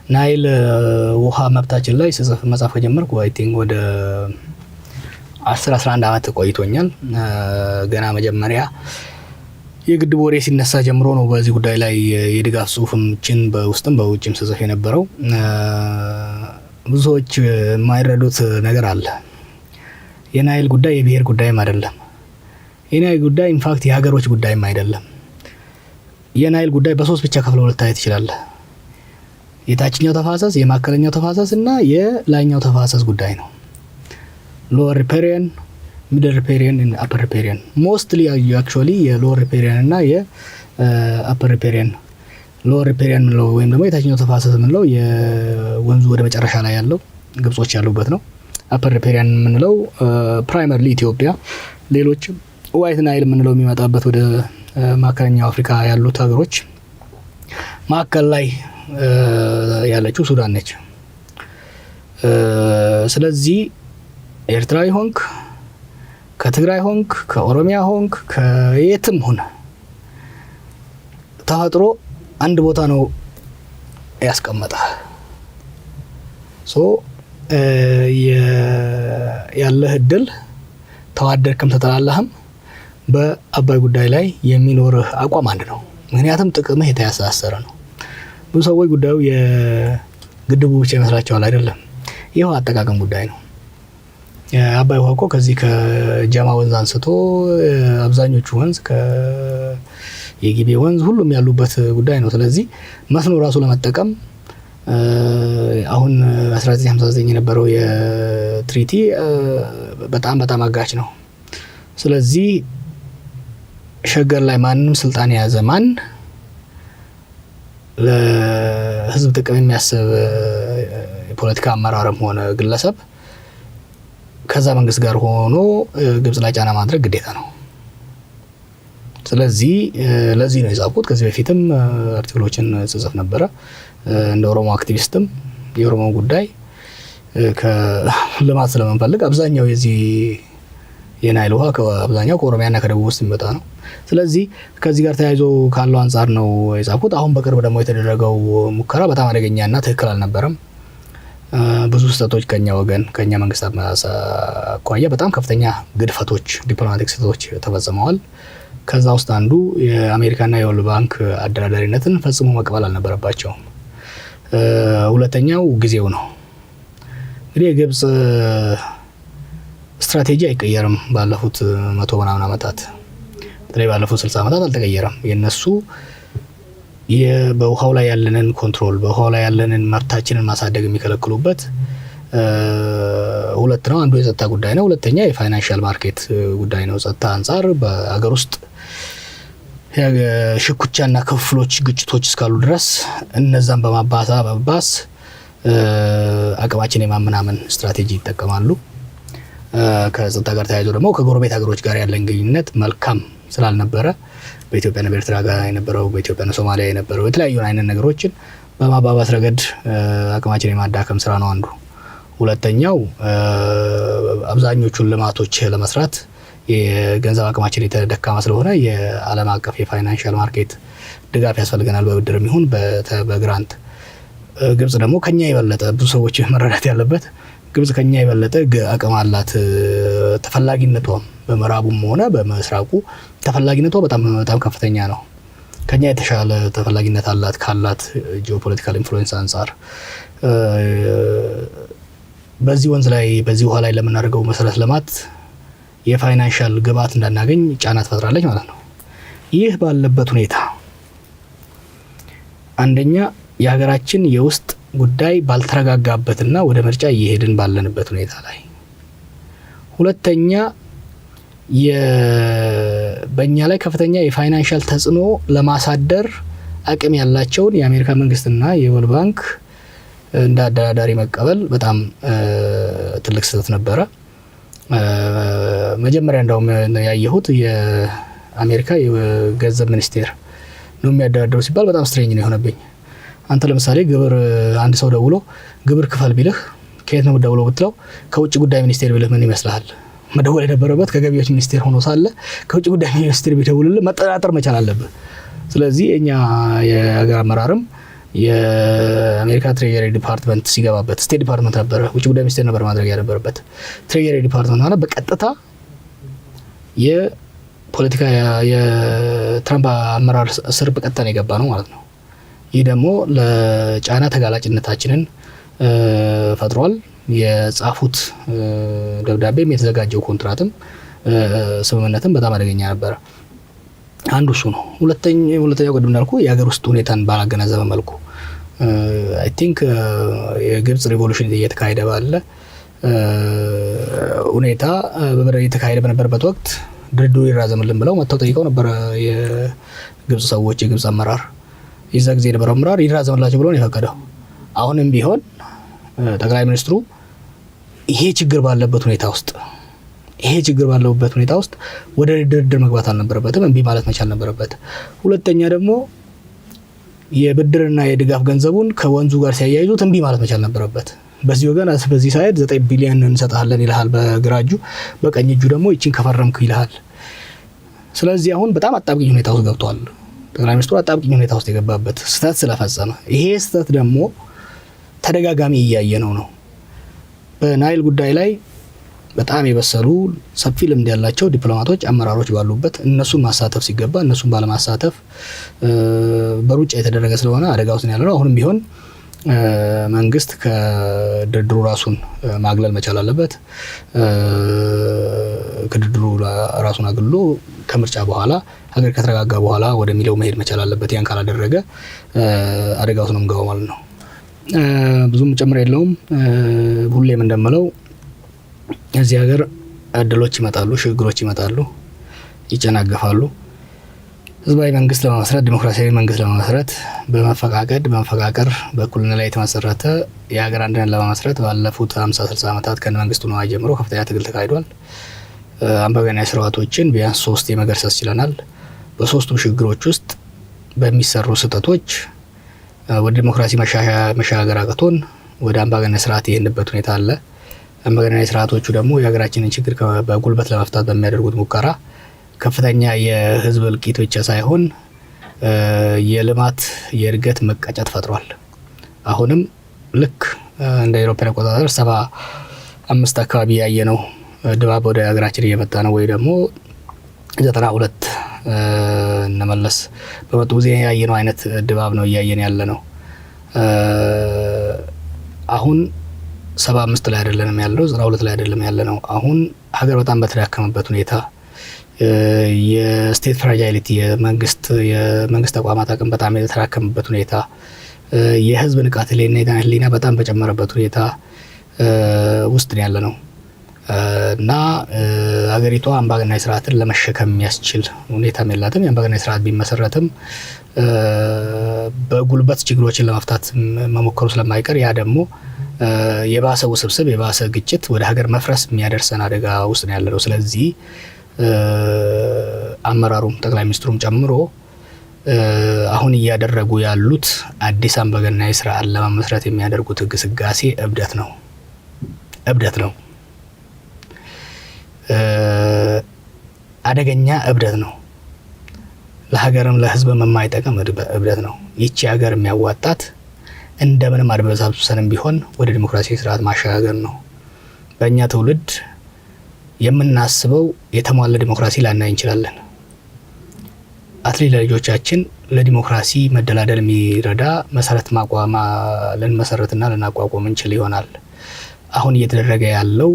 ናይል ውሃ መብታችን ላይ ስጽፍ መጻፍ ከጀመርኩ አይ ቲንክ ወደ 11 አመት ቆይቶኛል። ገና መጀመሪያ የግድብ ወሬ ሲነሳ ጀምሮ ነው በዚህ ጉዳይ ላይ የድጋፍ ጽሁፍችን በውስጥም በውጭም ስጽፍ የነበረው። ብዙዎች የማይረዱት ነገር አለ። የናይል ጉዳይ የብሔር ጉዳይም አይደለም። የናይል ጉዳይ ኢንፋክት የሀገሮች ጉዳይም አይደለም። የናይል ጉዳይ በሶስት ብቻ ከፍለው ልታየት ይችላል። የታችኛው ተፋሰስ፣ የማከለኛው ተፋሰስ እና የላይኛው ተፋሰስ ጉዳይ ነው። ሎወር ሪፔሪየን፣ ሚድል ሪፔሪየን እና አፐር ሪፔሪየን። ሞስትሊ አክቹአሊ የሎወር ሪፔሪየን እና የአፐር ሪፔሪየን። ሎወር ሪፔሪየን ነው ወይም ደግሞ የታችኛው ተፋሰስ ነው የወንዙ ወደ መጨረሻ ላይ ያለው ግብጾች ያሉበት ነው። አፐር ሪፔሪየን የምንለው ፕራይመሪሊ ኢትዮጵያ፣ ሌሎች ዋይት ናይል የምንለው የሚመጣበት ወደ ማከለኛው አፍሪካ ያሉት ሀገሮች፣ ማከል ላይ ያለችው ሱዳን ነች። ስለዚህ ኤርትራዊ ሆንክ፣ ከትግራይ ሆንክ፣ ከኦሮሚያ ሆንክ፣ ከየትም ሆነ ተፈጥሮ አንድ ቦታ ነው ያስቀመጠ። ያለህ እድል ተዋደድክም ተጠላላህም በአባይ ጉዳይ ላይ የሚኖርህ አቋም አንድ ነው። ምክንያቱም ጥቅምህ የተያሳሰረ ነው። ብዙ ሰዎች ጉዳዩ የግድቡ ብቻ ይመስላቸዋል። አይደለም። ይሄው አጠቃቀም ጉዳይ ነው። የአባይ ውሃ እኮ ከዚህ ከጀማ ወንዝ አንስቶ አብዛኞቹ ወንዝ የጊቤ ወንዝ ሁሉም ያሉበት ጉዳይ ነው። ስለዚህ መስኖ ራሱ ለመጠቀም አሁን 1959 የነበረው የትሪቲ በጣም አጋች ነው። ስለዚህ ሸገር ላይ ማንም ስልጣን የያዘ ማን ለህዝብ ጥቅም የሚያስብ የፖለቲካ አመራርም ሆነ ግለሰብ ከዛ መንግስት ጋር ሆኖ ግብጽ ላይ ጫና ማድረግ ግዴታ ነው። ስለዚህ ለዚህ ነው የጻፍኩት። ከዚህ በፊትም አርቲክሎችን ጽፍ ነበረ። እንደ ኦሮሞ አክቲቪስትም የኦሮሞ ጉዳይ ከልማት ስለምንፈልግ አብዛኛው የዚህ የናይል ውሃ አብዛኛው ከኦሮሚያና ከደቡብ ውስጥ የሚመጣ ነው። ስለዚህ ከዚህ ጋር ተያይዞ ካለው አንፃር ነው የጻፍኩት። አሁን በቅርብ ደግሞ የተደረገው ሙከራ በጣም አደገኛና ትክክል አልነበረም። ብዙ ስህተቶች ከኛ ወገን ከኛ መንግስት አኳያ በጣም ከፍተኛ ግድፈቶች፣ ዲፕሎማቲክ ስህተቶች ተፈጽመዋል። ከዛ ውስጥ አንዱ የአሜሪካና የወርልድ ባንክ አደራዳሪነትን ፈጽሞ መቀበል አልነበረባቸውም። ሁለተኛው ጊዜው ነው። እንግዲህ የግብጽ ስትራቴጂ አይቀየርም። ባለፉት 100 ምናምን አመታት በተለይ ባለፉት 60 አመታት አልተቀየረም። የነሱ በውሃው ላይ ያለንን ኮንትሮል፣ በውሃው ላይ ያለንን መብታችንን ማሳደግ የሚከለክሉበት ሁለት ነው። አንዱ የጸጥታ ጉዳይ ነው። ሁለተኛ የፋይናንሻል ማርኬት ጉዳይ ነው። ጸጥታ አንፃር በአገር ውስጥ ሽኩቻና ክፍሎች፣ ግጭቶች እስካሉ ድረስ እነዛን በማባባስ አቅማችን የማመናመን ስትራቴጂ ይጠቀማሉ። ከጸጥታ ጋር ተያይዞ ደግሞ ከጎረቤት ሀገሮች ጋር ያለን ግንኙነት መልካም ስላልነበረ በኢትዮጵያና በኤርትራ ጋር የነበረው፣ በኢትዮጵያና ሶማሊያ የነበረው የተለያዩ አይነት ነገሮችን በማባባስ ረገድ አቅማችን የማዳከም ስራ ነው አንዱ። ሁለተኛው አብዛኞቹን ልማቶች ለመስራት የገንዘብ አቅማችን የተደካማ ስለሆነ የዓለም አቀፍ የፋይናንሻል ማርኬት ድጋፍ ያስፈልገናል፣ በብድርም ይሁን በግራንት። ግብጽ ደግሞ ከኛ የበለጠ ብዙ ሰዎች መረዳት ያለበት ግብጽ ከኛ የበለጠ አቅም አላት። ተፈላጊነቷም በምዕራቡም ሆነ በምስራቁ ተፈላጊነቷ በጣም ከፍተኛ ነው። ከኛ የተሻለ ተፈላጊነት አላት ካላት ጂኦፖለቲካል ኢንፍሉዌንስ አንፃር። በዚህ ወንዝ ላይ በዚህ ውሃ ላይ ለምናደርገው መሰረት ልማት የፋይናንሻል ግብዓት እንዳናገኝ ጫና ትፈጥራለች ማለት ነው። ይህ ባለበት ሁኔታ አንደኛ የሀገራችን የውስጥ ጉዳይ ባልተረጋጋበትና ወደ ምርጫ እየሄድን ባለንበት ሁኔታ ላይ፣ ሁለተኛ በእኛ ላይ ከፍተኛ የፋይናንሻል ተጽዕኖ ለማሳደር አቅም ያላቸውን የአሜሪካ መንግስትና የወርልድ ባንክ እንደ አደራዳሪ መቀበል በጣም ትልቅ ስህተት ነበረ። መጀመሪያ እንደውም ያየሁት የአሜሪካ የገንዘብ ሚኒስቴር ነው የሚያደራድረው ሲባል በጣም ስትሬንጅ ነው የሆነብኝ። አንተ ለምሳሌ ግብር አንድ ሰው ደውሎ ግብር ክፈል ቢልህ ከየት ነው ደውሎ ብትለው ከውጭ ጉዳይ ሚኒስቴር ቢልህ ምን ይመስልሃል? መደወል የነበረበት ከገቢዎች ሚኒስቴር ሆኖ ሳለ ከውጭ ጉዳይ ሚኒስቴር ቢደውልልህ መጠራጠር መቻል አለብህ። ስለዚህ እኛ የሀገር አመራርም የአሜሪካ ትሬጀሪ ዲፓርትመንት ሲገባበት ስቴት ዲፓርትመንት ነበር፣ ውጭ ጉዳይ ሚኒስቴር ነበር ማድረግ ያነበረበት። ትሬጀሪ ዲፓርትመንት ማለት በቀጥታ የፖለቲካ የትራምፕ አመራር ስር በቀጥታ ነው የገባ ነው ማለት ነው። ይህ ደግሞ ለጫና ተጋላጭነታችንን ፈጥሯል። የጻፉት ደብዳቤም የተዘጋጀው ኮንትራትም ስምምነትም በጣም አደገኛ ነበር። አንዱ እሱ ነው። ሁለተኛው ቅድም እንዳልኩ የሀገር ውስጥ ሁኔታን ባላገናዘበ መልኩ አይ ቲንክ የግብጽ ሪቮሉሽን እየተካሄደ ባለ ሁኔታ እየተካሄደ በነበረበት ወቅት ድርድሩ ይራዘምልን ብለው መጥተው ጠይቀው ነበር የግብጽ ሰዎች። የግብጽ አመራር የዛ ጊዜ የነበረው አመራር ይራዘምላቸው ብሎ ነው የፈቀደው። አሁንም ቢሆን ጠቅላይ ሚኒስትሩ ይሄ ችግር ባለበት ሁኔታ ውስጥ ወደ ድርድር መግባት አልነበረበትም፣ እምቢ ማለት መቻል ነበረበት። ሁለተኛ ደግሞ የብድርና የድጋፍ ገንዘቡን ከወንዙ ጋር ሲያያይዙት እምቢ ማለት መቻል ነበረበት። በዚህ ወገን በዚህ ሳይድ 9 ቢሊዮን እንሰጣለን ይልሃል በግራ እጁ፣ በቀኝ እጁ ደግሞ ይቺን ከፈረምክ ይልሃል። ስለዚህ አሁን በጣም አጣብቂኝ ሁኔታ ውስጥ ገብቷል። ጠቅላይ ሚኒስትሩ አጣብቂኝ ሁኔታ ውስጥ የገባበት ስህተት ስለፈጸመ፣ ይሄ ስህተት ደግሞ ተደጋጋሚ እያየነው ነው። በናይል ጉዳይ ላይ በጣም የበሰሉ ሰፊ ልምድ ያላቸው ዲፕሎማቶች፣ አመራሮች ባሉበት እነሱን ማሳተፍ ሲገባ እነሱን ባለማሳተፍ በሩጫ የተደረገ ስለሆነ አደጋ ውስጥ ያለው ነው። አሁንም ቢሆን መንግስት ከድርድሩ ራሱን ማግለል መቻል አለበት። ከድርድሩ ራሱን አግልሎ ከምርጫ በኋላ ሀገር ከተረጋጋ በኋላ ወደሚለው መሄድ መቻል አለበት። ያን ካላደረገ አደጋ ውስጥ ነው የምንገባው ማለት ነው። ብዙም ጨምር የለውም። ሁሌም እንደምለው እዚህ ሀገር እድሎች ይመጣሉ፣ ሽግግሮች ይመጣሉ፣ ይጨናገፋሉ። ህዝባዊ መንግስት ለመመስረት፣ ዲሞክራሲያዊ መንግስት ለመመስረት በመፈቃቀር በእኩልነት ላይ የተመሰረተ የሀገር አንድነት ለመመስረት ባለፉት 50-60 ዓመታት ከነ መንግስቱ ነዋይ ጀምሮ ከፍተኛ ትግል ተካሂዷል። አምባገነናዊ ስርዓቶችን ቢያንስ 3 የመገርሰስ ችለናል። በ3ቱም ሽግግሮች ውስጥ በሚሰሩ ስህተቶች ወደ ዲሞክራሲ መሻገር አቅቶን ወደ አምባገነናዊ ስርዓት የሄድንበት ሁኔታ አለ። አምባገነናዊ ስርዓቶቹ ደግሞ የሀገራችንን ችግር በጉልበት ለመፍታት በሚያደርጉት ሙከራ ከፍተኛ የህዝብ እልቂት ብቻ ሳይሆን የልማት የእድገት መቀጨት ፈጥሯል። አሁንም ልክ እንደ አውሮፓውያን አቆጣጠር 75 አካባቢ ያየነው ድባብ ወደ ሀገራችን እየመጣ ነው። ወይ ደግሞ 92 እነመለስ በመጡ ጊዜ ያየነው አይነት ድባብ ነው እያየን ያለ ነው። አሁን 75 ላይ አይደለም ያለው፣ 92 ላይ አይደለም ያለነው። አሁን ሀገር በጣም በተዳከመበት ሁኔታ የስቴት ፍራጃይሊቲ የመንግስት ተቋማት አቅም በጣም የተዳከመበት ሁኔታ፣ የህዝብ ንቃተ ህሊና በጣም በጨመረበት ሁኔታ ውስጥ ነው ያለነው እና ሀገሪቷ አምባገነናዊ ስርዓትን ለመሸከም የሚያስችል ሁኔታም የላትም። የአምባገነናዊ ስርዓት ቢመሰረትም በጉልበት ችግሮችን ለመፍታት መሞከሩ ስለማይቀር ያ ደግሞ የባሰ ውስብስብ የባሰ ግጭት ወደ ሀገር መፍረስ የሚያደርሰን አደጋ ውስጥ ነው ያለነው። ስለዚህ አመራሩም ጠቅላይ ሚኒስትሩም ጨምሮ አሁን እያደረጉ ያሉት አዲስ አምባገነናዊ ስርዓት ለመመስረት የሚያደርጉት ግስጋሴ እብደት ነው። አደገኛ እብደት ነው። ለሀገርም ለህዝብም የማይጠቅም እብደት ነው። ይቺ ሀገር የሚያዋጣት እንደምንም አድበሳብሰንም ቢሆን ወደ ዲሞክራሲያዊ ስርዓት ማሸጋገር ነው። በእኛ ትውልድ የምናስበው የተሟላ ዲሞክራሲ ላናይ እንችላለን። አትሊ ለልጆቻችን ለዲሞክራሲ መደላደል የሚረዳ መሰረት ልንመሰረትና ልናቋቁም እንችል ይሆናል። አሁን እየተደረገ ያለው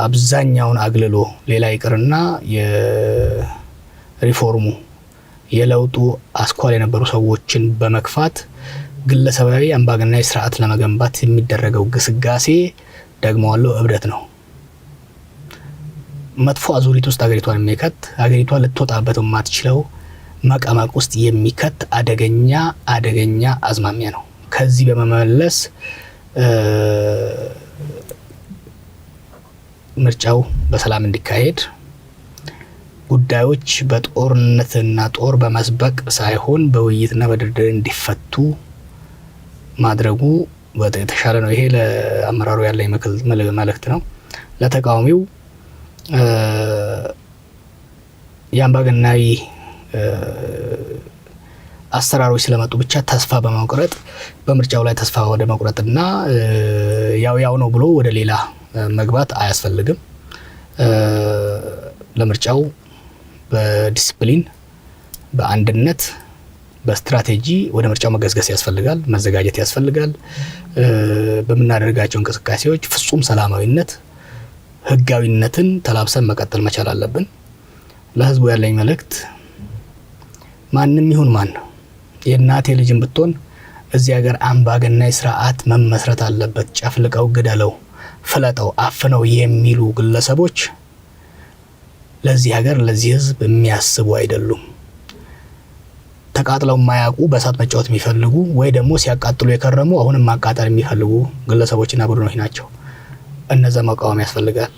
አብዛኛውን አግልሎ ሌላ ይቅርና የሪፎርሙ የለውጡ አስኳል የነበሩ ሰዎችን በመክፋት ግለሰባዊ አምባገነናዊ ስርዓት ለመገንባት የሚደረገው ግስጋሴ ደግሞዋለው እብደት ነው። መጥፎ አዙሪት ውስጥ ሀገሪቷን የሚከት ሀገሪቷን ልትወጣበት የማትችለው መቀመቅ ውስጥ የሚከት አደገኛ አዝማሚያ ነው። ከዚህ በመመለስ ምርጫው በሰላም እንዲካሄድ ጉዳዮች በጦርነትና ጦር በመስበቅ ሳይሆን በውይይትና በድርድር እንዲፈቱ ማድረጉ የተሻለ ነው። ይሄ ለአመራሩ ያለ መልእክት ነው። ለተቃዋሚው የአምባገነናዊ አሰራሮች ስለመጡ ብቻ ተስፋ በመቁረጥ በምርጫው ላይ ተስፋ ወደ መቁረጥና ያው ነው ብሎ ወደ ሌላ መግባት አያስፈልግም። ለምርጫው በዲሲፕሊን በአንድነት በስትራቴጂ ወደ ምርጫው መገስገስ ያስፈልጋል፣ መዘጋጀት ያስፈልጋል። በመናደርጋቸው እንቅስቃሴዎች ፍጹም ሰላማዊነት ህጋዊነትን ተላብሰን መቀጠል መቻል አለብን። ለህዝቡ ያለኝ መልእክት ማንም ይሁን ማን የእናቴ ልጅም ብትሆን እዚህ ሀገር አምባገነናዊ ስርዓት መመስረት አለበት፣ ጨፍልቀው ግደለው፣ ፍለጠው፣ አፍነው የሚሉ ግለሰቦች ለዚህ ሀገር ለዚህ ህዝብ የሚያስቡ አይደሉም። ተቃጥለው ማያውቁ በእሳት መጫወት የሚፈልጉ ወይ ደግሞ ሲያቃጥሉ የከረሙ አሁንም ማቃጠል የሚፈልጉ ግለሰቦችና ቡድኖች ናቸው። እነዛ መቃወም ያስፈልጋል።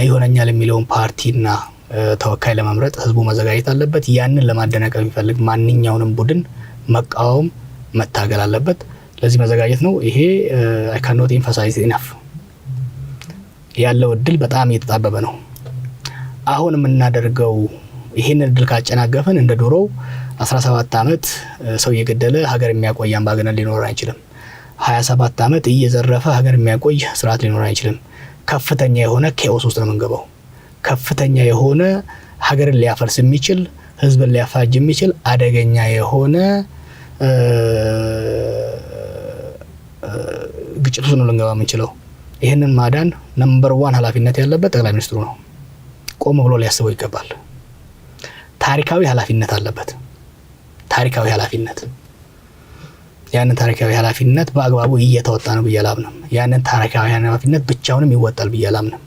ይሆነኛል የሚለውን ፓርቲና ተወካይ ለመምረጥ ህዝቡ መዘጋጀት አለበት። ያንን ለማደናቀፍ የሚፈልግ ማንኛውንም ቡድን መቃወም መታገል አለበት። ለዚህ መዘጋጀት ነው። ይሄ I cannot emphasize enough ያለው እድል በጣም እየተጣበበ ነው። አሁን የምናደርገው ይሄን እድል ካጨናገፈን እንደ ዶሮው 17 አመት ሰው እየገደለ ሀገር የሚያቆይ አምባገነን ሊኖር አይችልም። 27 አመት እየዘረፈ ሀገር የሚያቆይ ስርዓት ሊኖር አይችልም። ከፍተኛ የሆነ ኬኦስ ውስጥ ነው የምንገባው። ከፍተኛ የሆነ ሀገርን ሊያፈርስ የሚችል ህዝብን ሊያፋጅ የሚችል አደገኛ የሆነ ግጭት ውስጥ ነው ልንገባ የምንችለው። ይሄንን ማዳን ነምበር 1 ኃላፊነት ያለበት ጠቅላይ ሚኒስትሩ ነው። ቆም ብሎ ሊያስበው ይገባል። ታሪካዊ ኃላፊነት አለበት። ታሪካዊ ኃላፊነት ያንን ታሪካዊ ኃላፊነት በአግባቡ እየተወጣ ነው ብዬ አላምንም። ያንን ታሪካዊ ኃላፊነት ብቻውንም ይወጣል ብዬ አላምንም።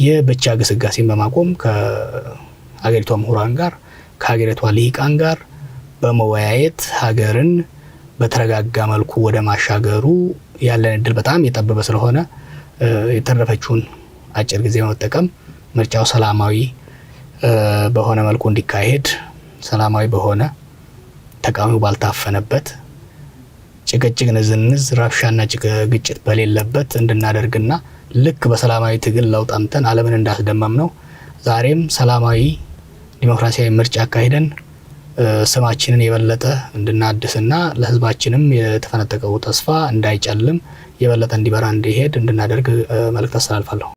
የብቻ ግስጋሴን በማቆም ከሀገሪቷ ምሁራን ጋር ከሀገሪቷ ልሂቃን ጋር በመወያየት ሀገርን በተረጋጋ መልኩ ወደ ማሻገሩ ያለን እድል በጣም የጠበበ ስለሆነ የተረፈችውን አጭር ጊዜ መጠቀም ምርጫው ሰላማዊ በሆነ መልኩ እንዲካሄድ ሰላማዊ በሆነ ተቃዋሚው ባልታፈነበት ጭቅጭቅ፣ ንዝንዝ፣ ረብሻና ግጭት በሌለበት እንድናደርግና ልክ በሰላማዊ ትግል ለውጥ አምጥተን ዓለምን እንዳስደመም ነው ዛሬም ሰላማዊ ዲሞክራሲያዊ ምርጫ አካሂደን ስማችንን የበለጠ እንድናድስና ለህዝባችንም የተፈነጠቀው ተስፋ እንዳይጨልም የበለጠ እንዲበራ እንዲሄድ እንድናደርግ መልእክት አስተላልፋለሁ።